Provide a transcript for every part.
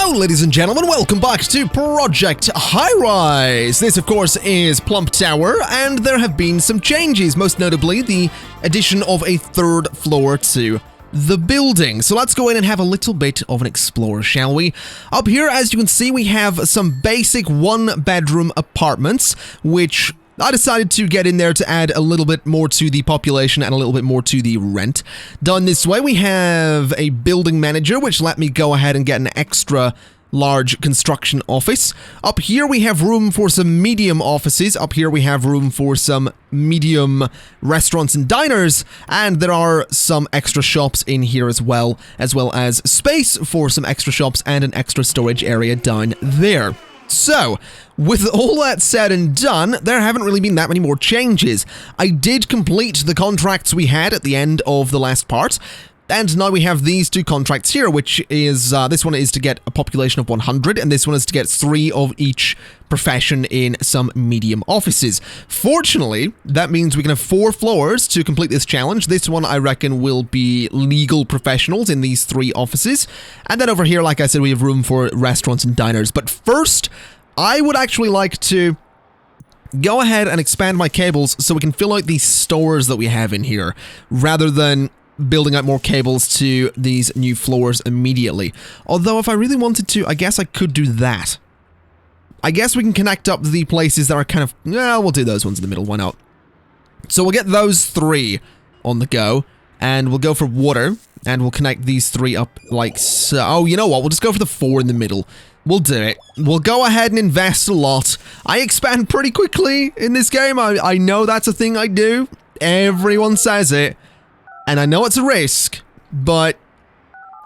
Hello, ladies and gentlemen, welcome back to Project Highrise. This, of course, is PLUMP Tower, and there have been some changes, most notably the addition of a third floor to the building. So let's go in and have a little bit of an explore, shall we? Up here, as you can see, we have some basic one-bedroom apartments, which I decided to get in there to add a little bit more to the population and a little bit more to the rent. Done this way, we have a building manager, which let me go ahead and get an extra large construction office. Up here, we have room for some medium offices. Up here, we have room for some medium restaurants and diners. And there are some extra shops in here as well as space for some extra shops and an extra storage area down there. So, with all that said and done, there haven't really been that many more changes. I did complete the contracts we had at the end of the last part, and now we have these two contracts here, which is, this one is to get a population of 100, and this one is to get 3 of each profession in some medium offices. Fortunately, that means we can have 4 floors to complete this challenge. This one, I reckon, will be legal professionals in these 3 offices. And then over here, like I said, we have room for restaurants and diners. But first, I would actually like to go ahead and expand my cables so we can fill out these stores that we have in here, rather than building out more cables to these new floors immediately. Although, if I really wanted to, I guess I could do that. I guess we can connect up the places that are kind of... well, we'll do those ones in the middle, why not? So we'll get those 3 on the go, and we'll go for water, and we'll connect these 3 up like so. Oh, you know what? We'll just go for the 4 in the middle. We'll do it. We'll go ahead and invest a lot. I expand pretty quickly in this game. I know that's a thing I do. Everyone says it. And I know it's a risk, but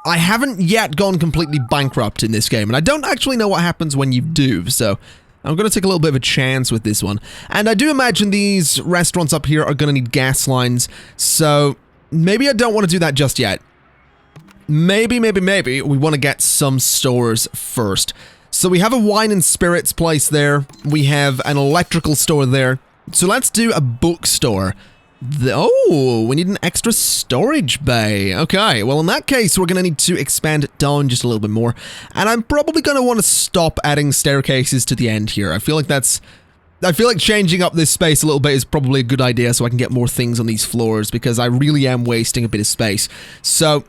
I haven't yet gone completely bankrupt in this game, and I don't actually know what happens when you do, so I'm going to take a little bit of a chance with this one. And I do imagine these restaurants up here are going to need gas lines, so maybe I don't want to do that just yet. Maybe we want to get some stores first. So we have a wine and spirits place there, we have an electrical store there, so let's do a bookstore. Oh, we need an extra storage bay. Okay, well in that case, we're going to need to expand it down just a little bit more. And I'm probably going to want to stop adding staircases to the end here. I feel like changing up this space a little bit is probably a good idea so I can get more things on these floors, because I really am wasting a bit of space. So,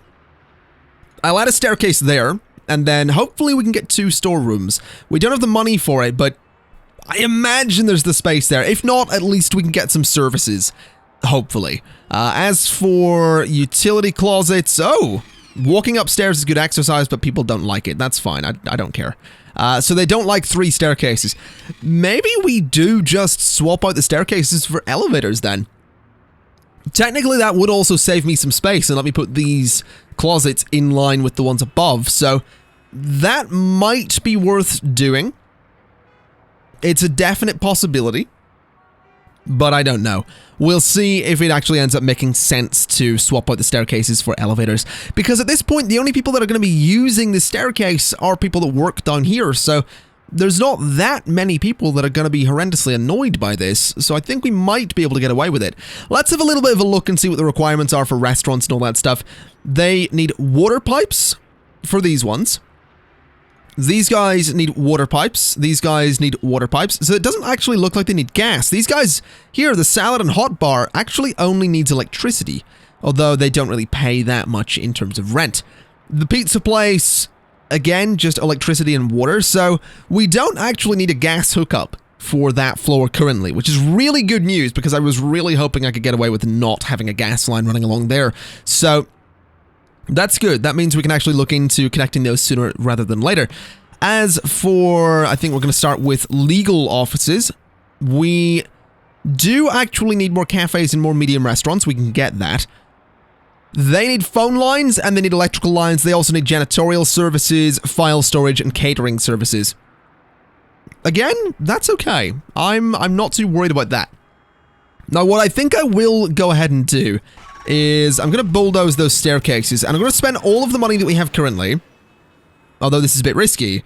I'll add a staircase there, and then hopefully we can get 2 storerooms. We don't have the money for it, but I imagine there's the space there. If not, at least we can get some services. Hopefully. As for utility closets, oh, walking upstairs is good exercise, but people don't like it. That's fine. I don't care. So they don't like 3 staircases. Maybe we do just swap out the staircases for elevators then. Technically, that would also save me some space and let me put these closets in line with the ones above. So that might be worth doing. It's a definite possibility. But I don't know. We'll see if it actually ends up making sense to swap out the staircases for elevators. Because at this point, the only people that are going to be using the staircase are people that work down here. So there's not that many people that are going to be horrendously annoyed by this. So I think we might be able to get away with it. Let's have a little bit of a look and see what the requirements are for restaurants and all that stuff. They need water pipes for these ones. These guys need water pipes. These guys need water pipes. So it doesn't actually look like they need gas. These guys here, the salad and hot bar, actually only needs electricity. Although they don't really pay that much in terms of rent. The pizza place, again, just electricity and water. So we don't actually need a gas hookup for that floor currently, which is really good news because I was really hoping I could get away with not having a gas line running along there. So that's good. That means we can actually look into connecting those sooner rather than later. As for, I think we're going to start with legal offices. We do actually need more cafes and more medium restaurants. We can get that. They need phone lines and they need electrical lines. They also need janitorial services, file storage, and catering services. Again, that's okay. I'm not too worried about that. Now, what I think I will go ahead and do is I'm going to bulldoze those staircases, and I'm going to spend all of the money that we have currently, although this is a bit risky,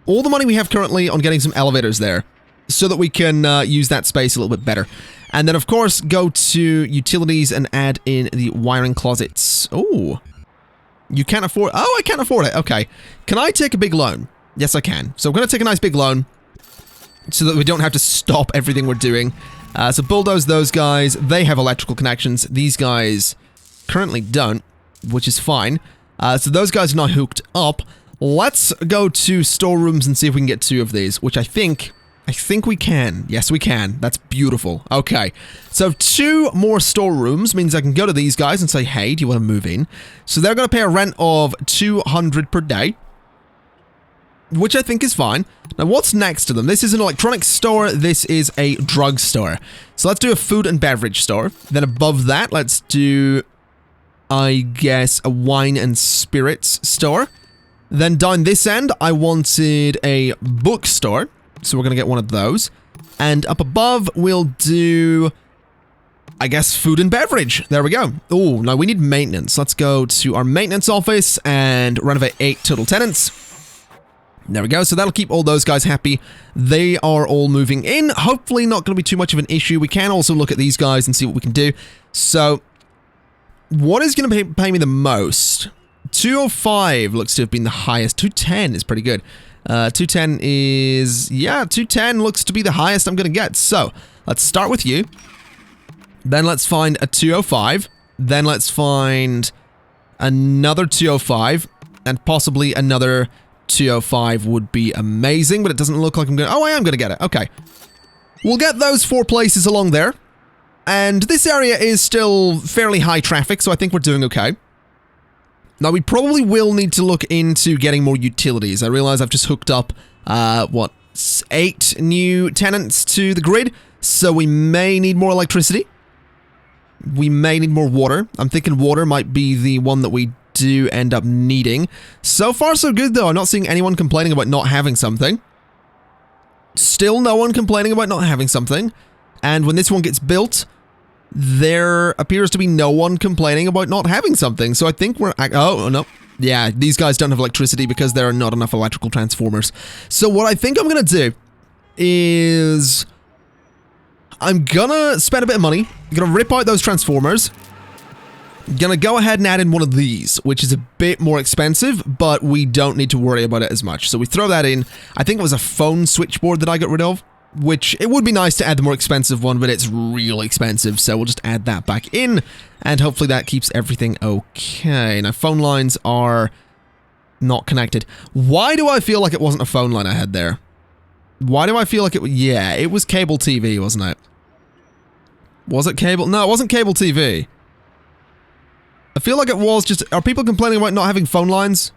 all the money we have currently on getting some elevators there, so that we can use that space a little bit better. And then, of course, go to utilities and add in the wiring closets. Oh, You can't afford... Oh, I can't afford it. Okay. Can I take a big loan? Yes, I can. So I'm going to take a nice big loan so that we don't have to stop everything we're doing. So bulldoze those guys. They have electrical connections. These guys currently don't, which is fine. So those guys are not hooked up. Let's go to storerooms and see if we can get 2 of these, which I think we can. Yes, we can. That's beautiful. Okay. So 2 more storerooms means I can go to these guys and say, hey, do you want to move in? So they're going to pay a rent of 200 per day, which I think is fine. Now, what's next to them? This is an electronics store. This is a drug store. So let's do a food and beverage store. Then above that, let's do, I guess, a wine and spirits store. Then down this end, I wanted a bookstore. So we're going to get one of those. And up above, we'll do, I guess, food and beverage. There we go. Oh, now we need maintenance. Let's go to our maintenance office and renovate 8 total tenants. There we go. So that'll keep all those guys happy. They are all moving in. Hopefully not going to be too much of an issue. We can also look at these guys and see what we can do. So what is going to pay me the most? 205 looks to have been the highest. 210 is pretty good. 210 is... Yeah, 210 looks to be the highest I'm going to get. So, let's start with you. Then let's find a 205. Then let's find another 205. And possibly another 205 would be amazing. But it doesn't look like I'm going to... Oh, I am going to get it. Okay. We'll get those 4 places along there. And this area is still fairly high traffic, so I think we're doing okay. Now, we probably will need to look into getting more utilities. I realize I've just hooked up, 8 new tenants to the grid, so we may need more electricity. We may need more water. I'm thinking water might be the one that we do end up needing. So far, so good, though. I'm not seeing anyone complaining about not having something. Still no one complaining about not having something. And when this one gets built, there appears to be no one complaining about not having something. So I think we're... Oh, no. Yeah, these guys don't have electricity because there are not enough electrical transformers. So what I think I'm going to do is... I'm going to spend a bit of money. I'm going to rip out those transformers. I'm going to go ahead and add in one of these, which is a bit more expensive, but we don't need to worry about it as much. So we throw that in. I think it was a phone switchboard that I got rid of. Which, it would be nice to add the more expensive one, but it's real expensive, so we'll just add that back in, and hopefully that keeps everything okay. Now, phone lines are not connected. Why do I feel like it wasn't a phone line I had there? Why do I feel like it was... Yeah, it was cable TV, wasn't it? Was it cable? No, it wasn't cable TV. I feel like it was just... Are people complaining about not having phone lines?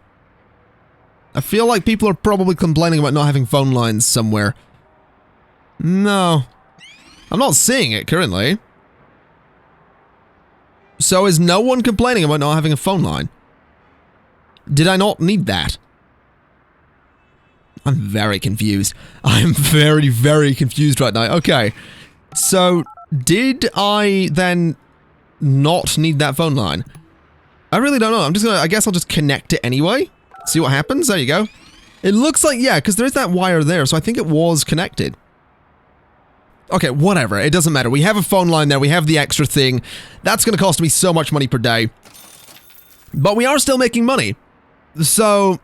I feel like people are probably complaining about not having phone lines somewhere. No. I'm not seeing it currently. So is no one complaining about not having a phone line? Did I not need that? I'm very confused. I'm very, very confused right now. Okay. So, did I then not need that phone line? I really don't know. I'm just gonna... I guess I'll just connect it anyway. See what happens. There you go. It looks like... Yeah, because there is that wire there, so I think it was connected. Okay, whatever. It doesn't matter. We have a phone line there. We have the extra thing. That's going to cost me so much money per day. But we are still making money. So,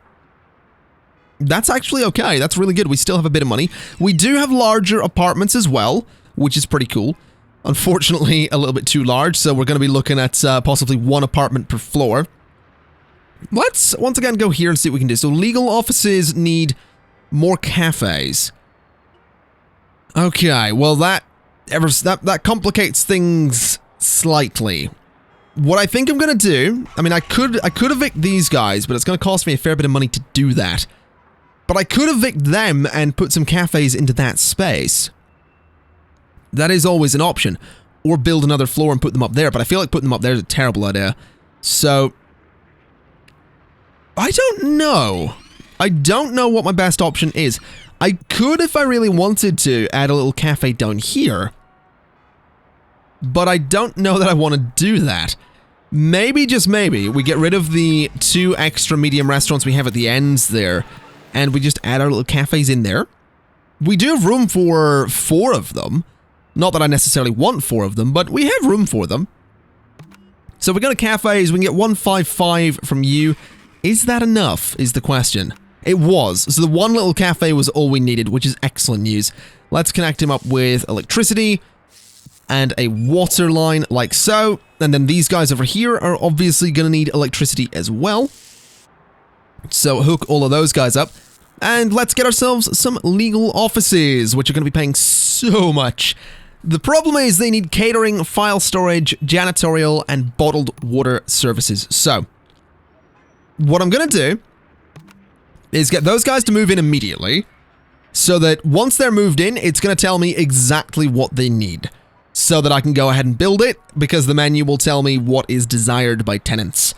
that's actually okay. That's really good. We still have a bit of money. We do have larger apartments as well, which is pretty cool. Unfortunately, a little bit too large, so we're going to be looking at possibly 1 apartment per floor. Let's, once again, go here and see what we can do. So, legal offices need more cafes. Okay, well that complicates things slightly. What I think I'm gonna do, I mean I could evict these guys, but it's gonna cost me a fair bit of money to do that. But I could evict them and put some cafes into that space. That is always an option. Or build another floor and put them up there, but I feel like putting them up there is a terrible idea. So, I don't know. I don't know what my best option is. I could, if I really wanted to, add a little cafe down here. But I don't know that I want to do that. Maybe, just maybe, we get rid of the 2 extra medium restaurants we have at the ends there, and we just add our little cafes in there. We do have room for 4 of them. Not that I necessarily want 4 of them, but we have room for them. So we go to cafes, we can get 155 from you. Is that enough, is the question. It was. So the one little cafe was all we needed, which is excellent news. Let's connect him up with electricity and a water line like so. And then these guys over here are obviously going to need electricity as well. So hook all of those guys up. And let's get ourselves some legal offices, which are going to be paying so much. The problem is they need catering, file storage, janitorial, and bottled water services. So what I'm going to do is get those guys to move in immediately, so that once they're moved in, it's going to tell me exactly what they need, so that I can go ahead and build it, because the menu will tell me what is desired by tenants.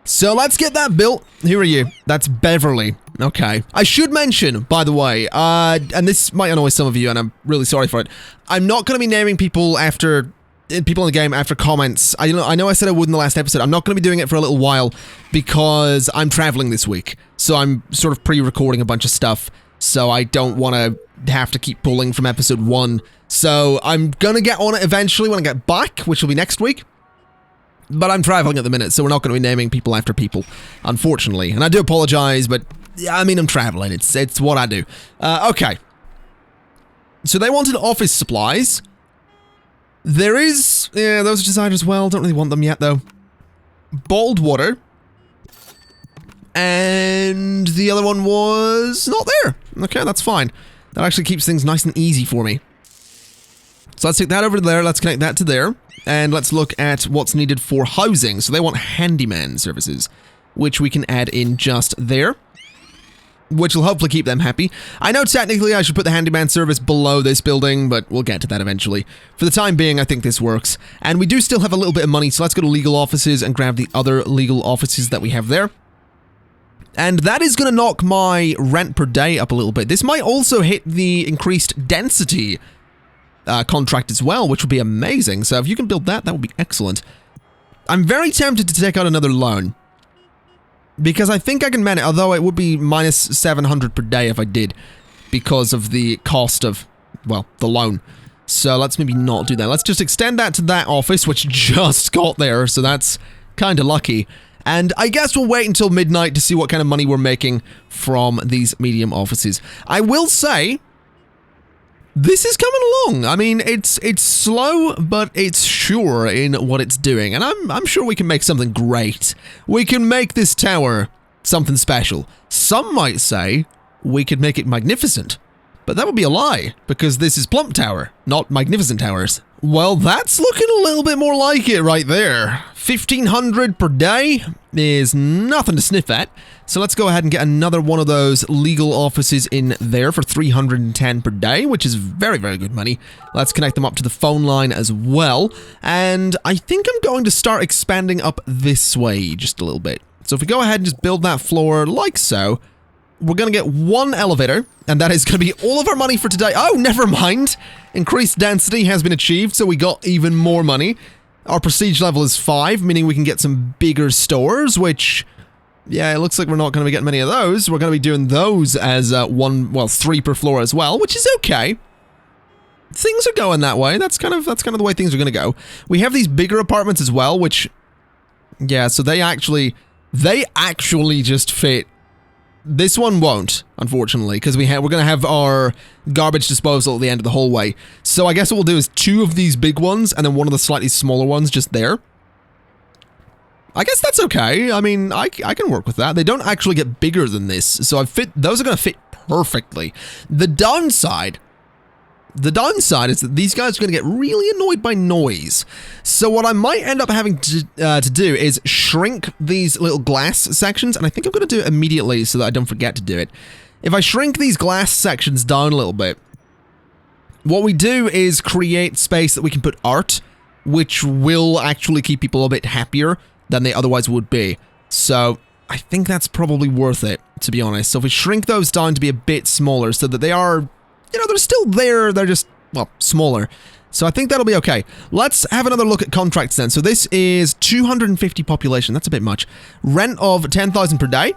So let's get that built. Who are you? That's Beverly. Okay. I should mention, by the way, and this might annoy some of you, and I'm really sorry for it, I'm not going to be naming people after people in the game after comments. I know I said I would in the last episode. I'm not going to be doing it for a little while because I'm traveling this week. So I'm sort of pre-recording a bunch of stuff. So I don't want to have to keep pulling from episode 1. So I'm going to get on it eventually when I get back, which will be next week. But I'm traveling at the minute, so we're not going to be naming people after people, unfortunately. And I do apologize, but yeah, I mean, I'm traveling. It's what I do. Okay. So they wanted office supplies. There is, yeah, those are desired as well. Don't really want them yet, though. Bottled water. And the other one was not there. Okay, that's fine. That actually keeps things nice and easy for me. So let's take that over there. Let's connect that to there. And let's look at what's needed for housing. So they want handyman services, which we can add in just there, which will hopefully keep them happy. I know technically I should put the handyman service below this building, but we'll get to that eventually. For the time being, I think this works. And we do still have a little bit of money, so let's go to legal offices and grab the other legal offices that we have there. And that is going to knock my rent per day up a little bit. This might also hit the increased density contract as well, which would be amazing. So if you can build that, that would be excellent. I'm very tempted to take out another loan, because I think I can manage, although it would be minus 700 per day if I did, because of the cost of, well, the loan. So let's maybe not do that. Let's just extend that to that office, which just got there, so that's kind of lucky. And I guess we'll wait until midnight to see what kind of money we're making from these medium offices. I will say, this is coming along. I mean, it's slow, but it's sure in what it's doing, and I'm sure we can make something great. We can make this tower something special. Some might say we could make it magnificent, but that would be a lie, because this is Plump Tower, not Magnificent Towers. Well, that's looking a little bit more like it right there. 1,500 per day is nothing to sniff at. So let's go ahead and get another one of those legal offices in there for 310 per day, which is very, very good money. Let's connect them up to the phone line as well. And I think I'm going to start expanding up this way just a little bit. So if we go ahead and just build that floor like so, we're going to get one elevator, and that is going to be all of our money for today. Oh, never mind. Increased density has been achieved, so we got even more money. Our prestige level is 5, meaning we can get some bigger stores, which, yeah, it looks like we're not going to be getting many of those. We're going to be doing those as 3 per floor as well, which is okay. Things are going that way. That's kind of the way things are going to go. We have these bigger apartments as well, which, yeah, so they actually just fit. This one won't, unfortunately, because we're going to have our garbage disposal at the end of the hallway. So I guess what we'll do is 2 of these big ones, and then one of the slightly smaller ones just there. I guess that's okay. I mean, I can work with that. They don't actually get bigger than this, so those are going to fit perfectly. The downside is that these guys are going to get really annoyed by noise. So what I might end up having to do is shrink these little glass sections, and I think I'm going to do it immediately so that I don't forget to do it. If I shrink these glass sections down a little bit, what we do is create space that we can put art, which will actually keep people a bit happier than they otherwise would be. So I think that's probably worth it, to be honest. So if we shrink those down to be a bit smaller so that they are, you know, they're still there, they're just, well, smaller. So I think that'll be okay. Let's have another look at contracts then. So this is 250 population, that's a bit much. Rent of 10,000 per day.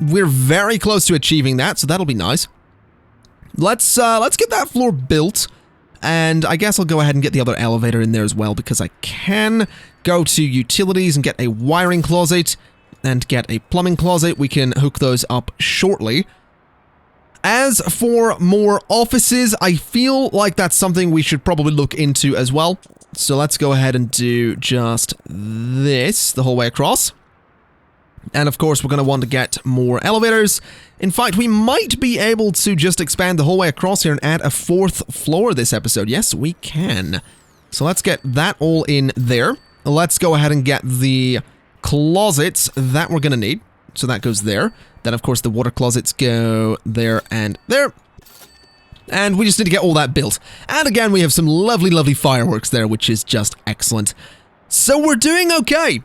We're very close to achieving that, so that'll be nice. Let's get that floor built. And I guess I'll go ahead and get the other elevator in there as well, because I can. go to utilities and get a wiring closet and get a plumbing closet. We can hook those up shortly. As for more offices, I feel like that's something we should probably look into as well. So let's go ahead and do just this the whole way across. And of course, we're going to want to get more elevators. In fact, we might be able to just expand the whole way across here and add a 4th floor this episode. Yes, we can. So let's get that all in there. Let's go ahead and get the closets that we're going to need. So that goes there. Then, of course, the water closets go there and there. And we just need to get all that built. And again, we have some lovely, lovely fireworks there, which is just excellent. So we're doing okay.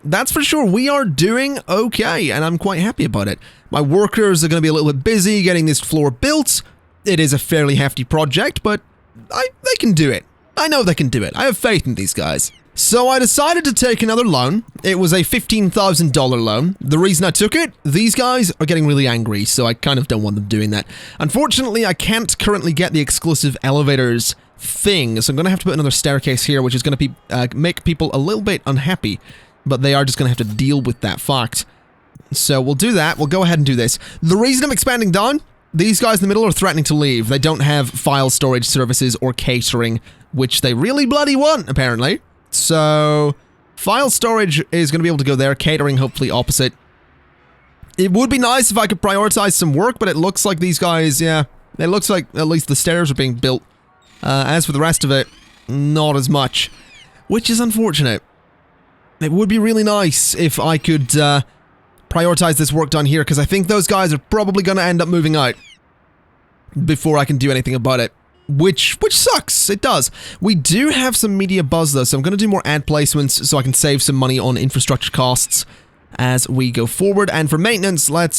That's for sure. We are doing okay, and I'm quite happy about it. My workers are going to be a little bit busy getting this floor built. It is a fairly hefty project, but they can do it. I know they can do it. I have faith in these guys. So I decided to take another loan. It was a $15,000 loan. The reason I took it, these guys are getting really angry, so I kind of don't want them doing that. Unfortunately, I can't currently get the exclusive elevators thing, so I'm going to have to put another staircase here, which is going to make people a little bit unhappy, but they are just going to have to deal with that fact. So we'll do that. We'll go ahead and do this. The reason I'm expanding down, these guys in the middle are threatening to leave. They don't have file storage services or catering, which they really bloody want, apparently. So, file storage is going to be able to go there, catering hopefully opposite. It would be nice if I could prioritize some work, but it looks like these guys, yeah, it looks like at least the stairs are being built. As for the rest of it, not as much, which is unfortunate. It would be really nice if I could prioritize this work done here, because I think those guys are probably going to end up moving out before I can do anything about it. Which sucks. It does. We do have some media buzz though, so I'm going to do more ad placements so I can save some money on infrastructure costs as we go forward. And for maintenance, let's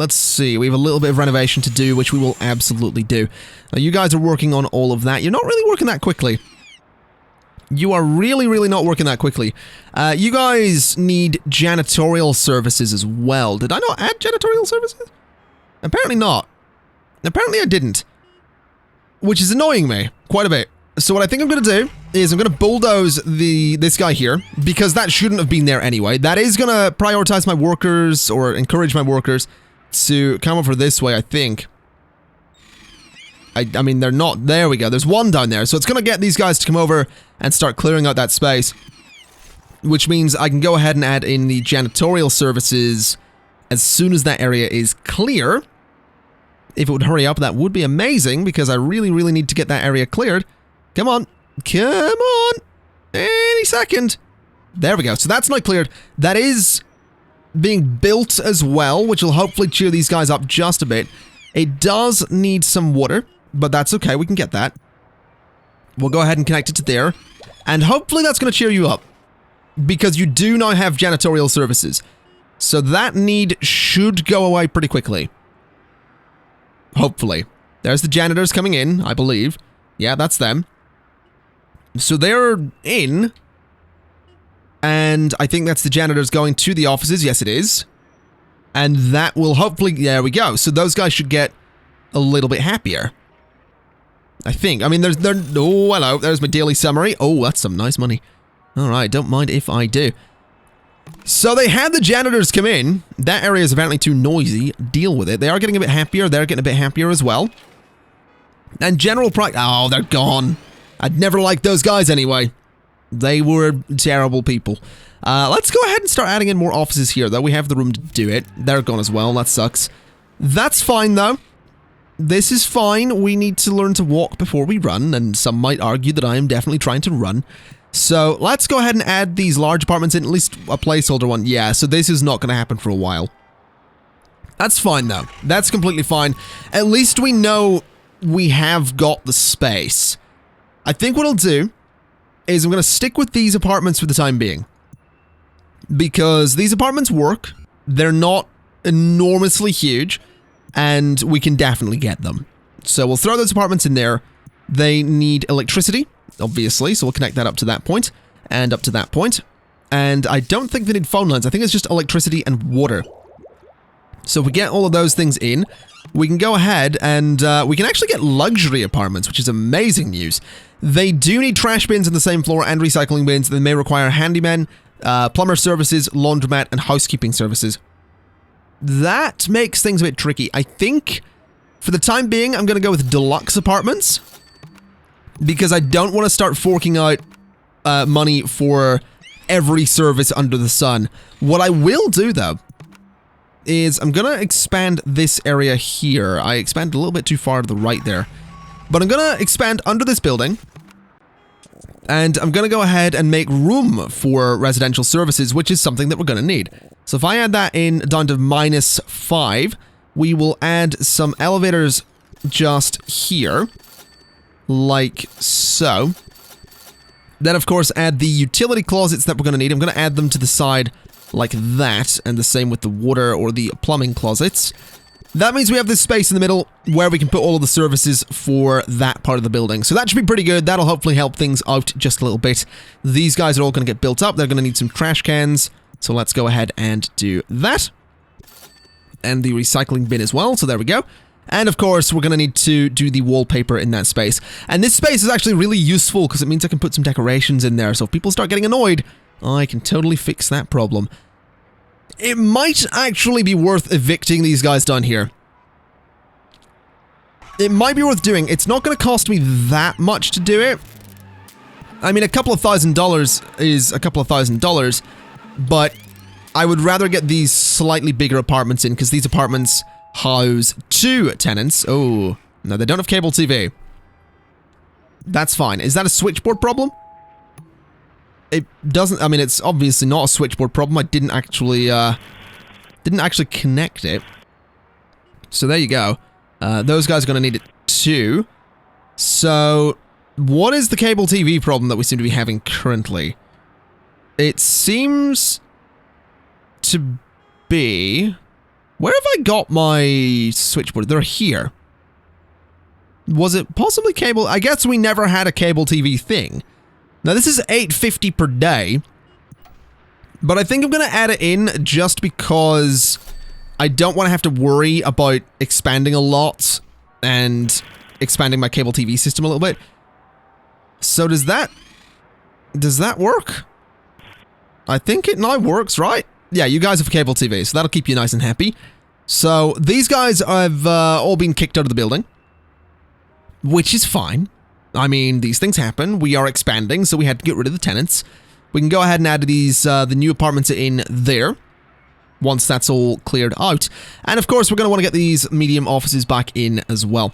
see. We have a little bit of renovation to do, which we will absolutely do. Now, you guys are working on all of that. You're not really working that quickly. You are really, really not working that quickly. You guys need janitorial services as well. Did I not add janitorial services? Apparently not. Apparently I didn't. Which is annoying me quite a bit. So what I think I'm going to do is I'm going to bulldoze this guy here, because that shouldn't have been there anyway. That is going to prioritize my workers, or encourage my workers to come over this way, I think. I mean, they're not. There we go. There's one down there. So it's going to get these guys to come over and start clearing out that space. Which means I can go ahead and add in the janitorial services as soon as that area is clear. If it would hurry up, that would be amazing, because I really, really need to get that area cleared. Come on. Come on. Any second. There we go. So that's not cleared. That is being built as well, which will hopefully cheer these guys up just a bit. It does need some water, but that's okay. We can get that. We'll go ahead and connect it to there. And hopefully that's going to cheer you up, because you do now have janitorial services. So that need should go away pretty quickly. Hopefully. There's the janitors coming in, I believe. Yeah, that's them. So they're in. And I think that's the janitors going to the offices. Yes, it is. And that will hopefully... There we go. So those guys should get a little bit happier. I think. I mean, oh, hello. There's my daily summary. Oh, that's some nice money. Alright, don't mind if I do. So they had the janitors come in. That area is apparently too noisy. Deal with it. They are getting a bit happier. They're getting a bit happier as well. And general price... Oh, they're gone. I'd never liked those guys anyway. They were terrible people. Let's go ahead and start adding in more offices here, though. We have the room to do it. They're gone as well. That sucks. That's fine, though. This is fine. We need to learn to walk before we run, and some might argue that I am definitely trying to run. So let's go ahead and add these large apartments in, at least a placeholder one. Yeah, so this is not going to happen for a while. That's fine, though. That's completely fine. At least we know we have got the space. I think what I'll do is I'm going to stick with these apartments for the time being. Because these apartments work. They're not enormously huge. And we can definitely get them. So we'll throw those apartments in there. They need electricity, obviously. So we'll connect that up to that point. And up to that point. And I don't think they need phone lines. I think it's just electricity and water. So if we get all of those things in, we can go ahead and we can actually get luxury apartments, which is amazing news. They do need trash bins on the same floor and recycling bins. They may require handymen, plumber services, laundromat, and housekeeping services. That makes things a bit tricky. I think, for the time being, I'm going to go with deluxe apartments. Because I don't want to start forking out money for every service under the sun. What I will do, though, is I'm going to expand this area here. I expanded a little bit too far to the right there. But I'm going to expand under this building. And I'm going to go ahead and make room for residential services, which is something that we're going to need. So if I add that in down to -5, we will add some elevators just here. Like so. Then, of course, add the utility closets that we're going to need. I'm going to add them to the side like that, and the same with the water or the plumbing closets. That means we have this space in the middle where we can put all of the services for that part of the building. So that should be pretty good. That'll hopefully help things out just a little bit. These guys are all going to get built up. They're going to need some trash cans. So let's go ahead and do that. And the recycling bin as well. So there we go. And of course, we're going to need to do the wallpaper in that space. And this space is actually really useful because it means I can put some decorations in there. So if people start getting annoyed, I can totally fix that problem. It might actually be worth evicting these guys down here. It might be worth doing. It's not going to cost me that much to do it. I mean, a couple of $1,000s is a couple of $1,000, but I would rather get these slightly bigger apartments in because these apartments house 2 tenants. Oh, no, they don't have cable TV. That's fine. Is that a switchboard problem? It doesn't, I mean, it's obviously not a switchboard problem. I didn't actually connect it. So there you go. Those guys are going to need it too. So, what is the cable TV problem that we seem to be having currently? It seems to be... Where have I got my switchboard? They're here. Was it possibly cable? I guess we never had a cable TV thing. Now, this is $8.50 per day, but I think I'm going to add it in just because I don't want to have to worry about expanding a lot and expanding my cable TV system a little bit. So does that work? I think it now works, right? Yeah, you guys have cable TV, so that'll keep you nice and happy. So these guys have all been kicked out of the building, which is fine. I mean, these things happen. We are expanding, so we had to get rid of the tenants. We can go ahead and add these, the new apartments in there, once that's all cleared out. And of course, we're going to want to get these medium offices back in as well.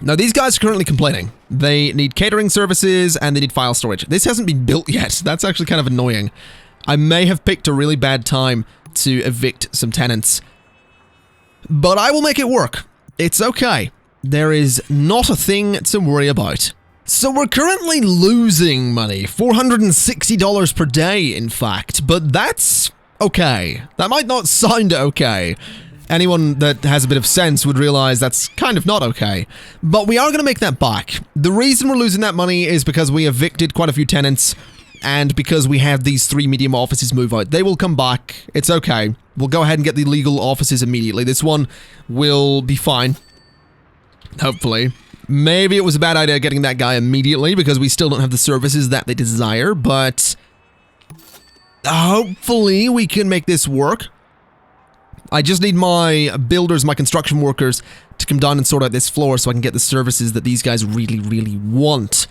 Now, these guys are currently complaining. They need catering services, and they need file storage. This hasn't been built yet. That's actually kind of annoying. I may have picked a really bad time to evict some tenants. But I will make it work. It's okay. There is not a thing to worry about. So we're currently losing money, $460 per day, in fact, but that's okay. That might not sound okay. Anyone that has a bit of sense would realize that's kind of not okay. But we are going to make that back. The reason we're losing that money is because we evicted quite a few tenants, and because we had these 3 medium offices move out. They will come back. It's okay. We'll go ahead and get the legal offices immediately. This one will be fine. Hopefully. Maybe it was a bad idea getting that guy immediately because we still don't have the services that they desire, but hopefully we can make this work. I just need my builders, my construction workers to come down and sort out this floor so I can get the services that these guys really, really want.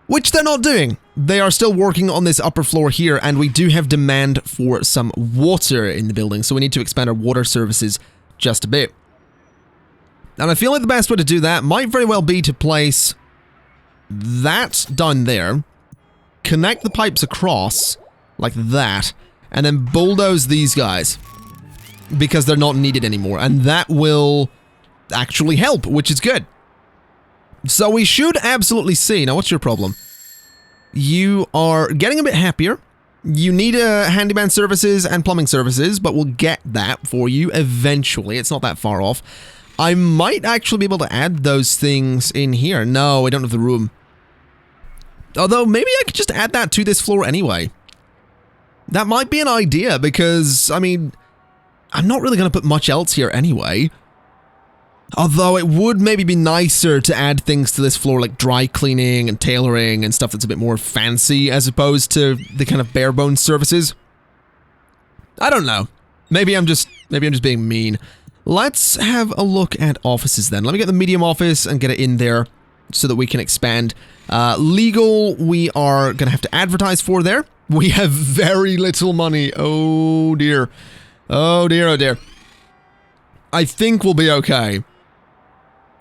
Which they're not doing. They are still working on this upper floor here, and we do have demand for some water in the building, so we need to expand our water services just a bit. And I feel like the best way to do that might very well be to place that down there, connect the pipes across, like that, and then bulldoze these guys, because they're not needed anymore, and that will actually help, which is good. So we should absolutely see. Now, what's your problem? You are getting a bit happier. You need handyman services and plumbing services, but we'll get that for you eventually. It's not that far off. I might actually be able to add those things in here. No, I don't have the room. Although, maybe I could just add that to this floor anyway. That might be an idea, because, I mean, I'm not really going to put much else here anyway. Although it would maybe be nicer to add things to this floor like dry cleaning and tailoring and stuff that's a bit more fancy as opposed to the kind of bare bones services. I don't know. Maybe I'm just being mean. Let's have a look at offices then. Let me get the medium office and get it in there so that we can expand. Legal, we are going to have to advertise for there. We have very little money. Oh dear. Oh dear, oh dear. I think we'll be okay.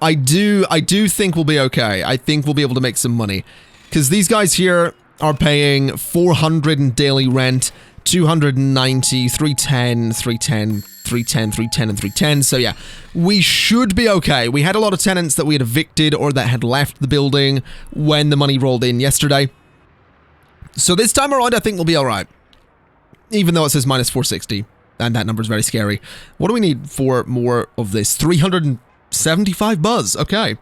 I do think we'll be okay. I think we'll be able to make some money. Because these guys here are paying 400 in daily rent, 290, 310, 310, 310, 310, and 310. So yeah, we should be okay. We had a lot of tenants that we had evicted or that had left the building when the money rolled in yesterday. So this time around, I think we'll be alright. Even though it says minus 460. And that number is very scary. What do we need for more of this? 375 buzz. Okay.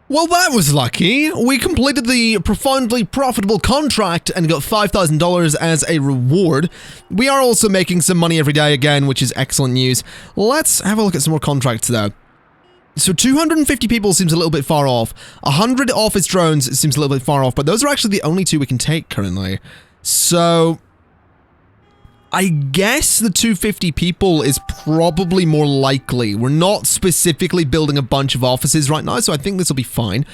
Well, that was lucky. We completed the profoundly profitable contract and got $5,000 as a reward. We are also making some money every day again, which is excellent news. Let's have a look at some more contracts, though. So 250 people seems a little bit far off. 100 office drones seems a little bit far off, but those are actually the only two we can take currently. So I guess the 250 people is probably more likely. We're not specifically building a bunch of offices right now, so I think this will be fine.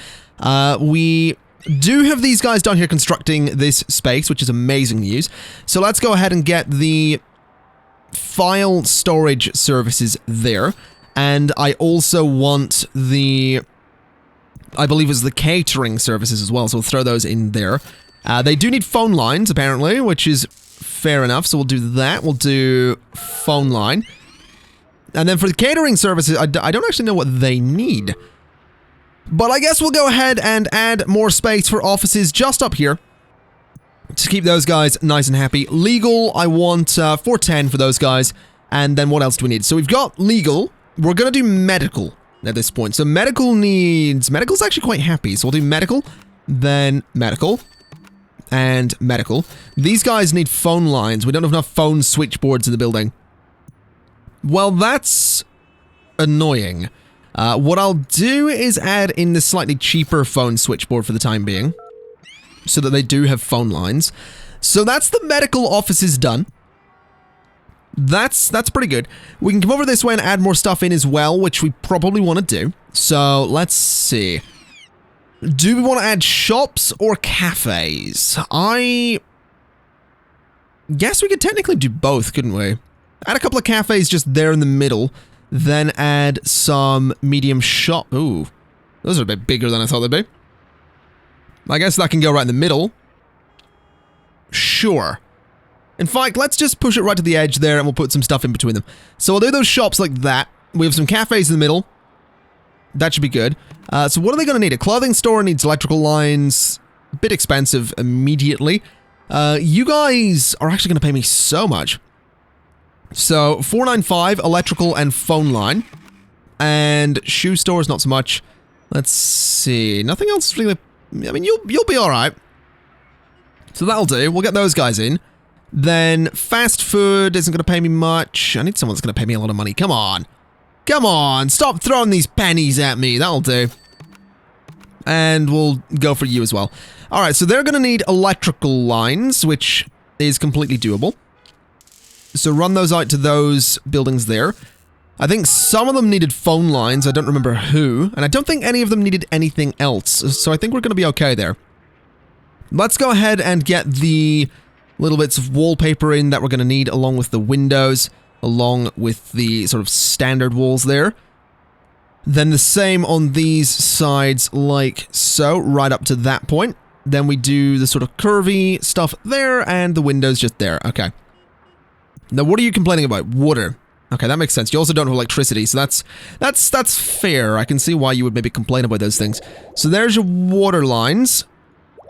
We do have these guys down here constructing this space, which is amazing news. So let's go ahead and get the file storage services there. And I also want the, I believe it was the catering services as well, so we'll throw those in there. They do need phone lines, apparently, which is fair enough, so we'll do that. We'll do phone line. And then for the catering services, I don't actually know what they need. But I guess we'll go ahead and add more space for offices just up here to keep those guys nice and happy. Legal, I want 410 for those guys. And then what else do we need? So we've got legal. We're going to do medical at this point. So medical needs... Medical's actually quite happy. So we'll do medical, then medical, and medical. These guys need phone lines. We don't have enough phone switchboards in the building. Well, that's annoying. What I'll do is add in the slightly cheaper phone switchboard for the time being, so that they do have phone lines. So that's the medical offices done. That's pretty good. We can come over this way and add more stuff in as well, which we probably want to do. So let's see. Do we want to add shops or cafes? I guess we could technically do both, couldn't we? Add a couple of cafes just there in the middle, then add some medium shop. Ooh, those are a bit bigger than I thought they'd be. I guess that can go right in the middle. Sure. In fact, let's just push it right to the edge there and we'll put some stuff in between them. So we'll do those shops like that. We have some cafes in the middle. That should be good. So what are they going to need? A clothing store needs electrical lines. A bit expensive immediately. You guys are actually going to pay me so much. So 495 electrical and phone line. And shoe stores, not so much. Let's see. Nothing else really. I mean, you'll be all right. So that'll do. We'll get those guys in. Then fast food isn't going to pay me much. I need someone that's going to pay me a lot of money. Come on. Come on. Stop throwing these pennies at me. That'll do. And we'll go for you as well. All right, so they're going to need electrical lines, which is completely doable. So run those out to those buildings there. I think some of them needed phone lines. I don't remember who. And I don't think any of them needed anything else. So I think we're going to be okay there. Let's go ahead and get the little bits of wallpaper in that we're going to need along with the windows, along with the sort of standard walls there. Then the same on these sides like so, right up to that point. Then we do the sort of curvy stuff there and the windows just there. Okay. Now what are you complaining about? Water. Okay, that makes sense. You also don't have electricity, so that's fair. I can see why you would maybe complain about those things. So there's your water lines.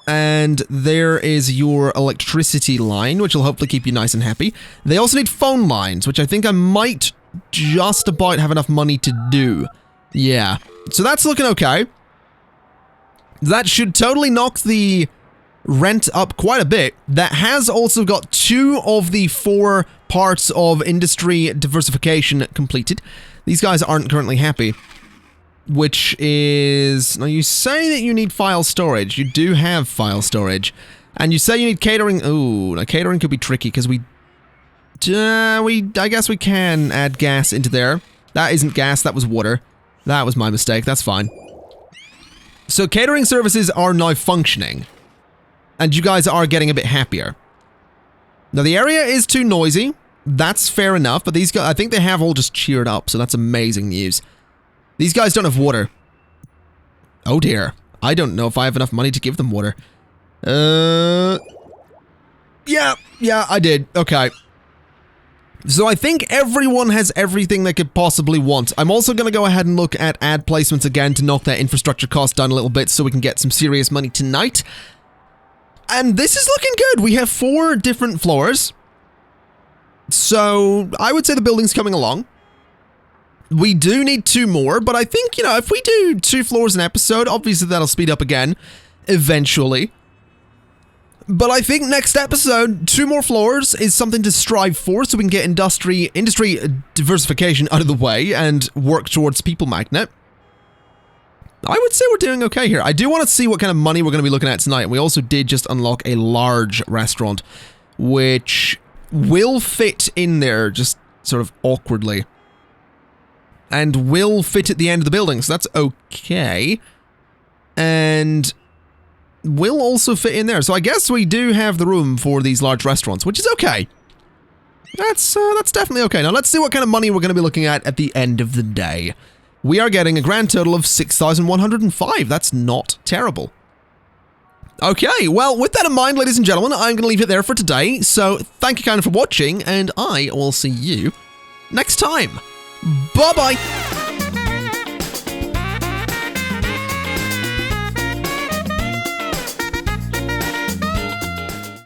And there is your electricity line, which will hopefully keep you nice and happy. They also need phone lines, which I think I might just about have enough money to do. Yeah. So that's looking okay. That should totally knock the rent up quite a bit. That has also got 2 of the 4 parts of industry diversification completed. These guys aren't currently happy. which is... Now, you say that you need file storage. You do have file storage. And you say you need catering... Ooh, now catering could be tricky, because I guess we can add gas into there. That isn't gas, that was water. That was my mistake, that's fine. So catering services are now functioning. And you guys are getting a bit happier. Now the area is too noisy. That's fair enough, but these guys, I think they have all just cheered up, so that's amazing news. These guys don't have water. Oh dear. I don't know if I have enough money to give them water. Yeah, I did. Okay. So I think everyone has everything they could possibly want. I'm also going to go ahead and look at ad placements again to knock their infrastructure cost down a little bit so we can get some serious money tonight. And this is looking good. We have 4 different floors. So I would say the building's coming along. We do need 2 more, but I think, you know, if we do 2 floors an episode, obviously that'll speed up again eventually. But I think next episode, 2 more floors is something to strive for so we can get industry diversification out of the way and work towards People Magnet. I would say we're doing okay here. I do want to see what kind of money we're going to be looking at tonight. We also did just unlock a large restaurant, which will fit in there just sort of awkwardly. And will fit at the end of the building, so that's okay. And will also fit in there. So I guess we do have the room for these large restaurants, which is okay. That's definitely okay. Now let's see what kind of money we're going to be looking at the end of the day. We are getting a grand total of 6,105. That's not terrible. Okay, well, with that in mind, ladies and gentlemen, I'm going to leave it there for today. So thank you kind of for watching, and I will see you next time. Bye-bye.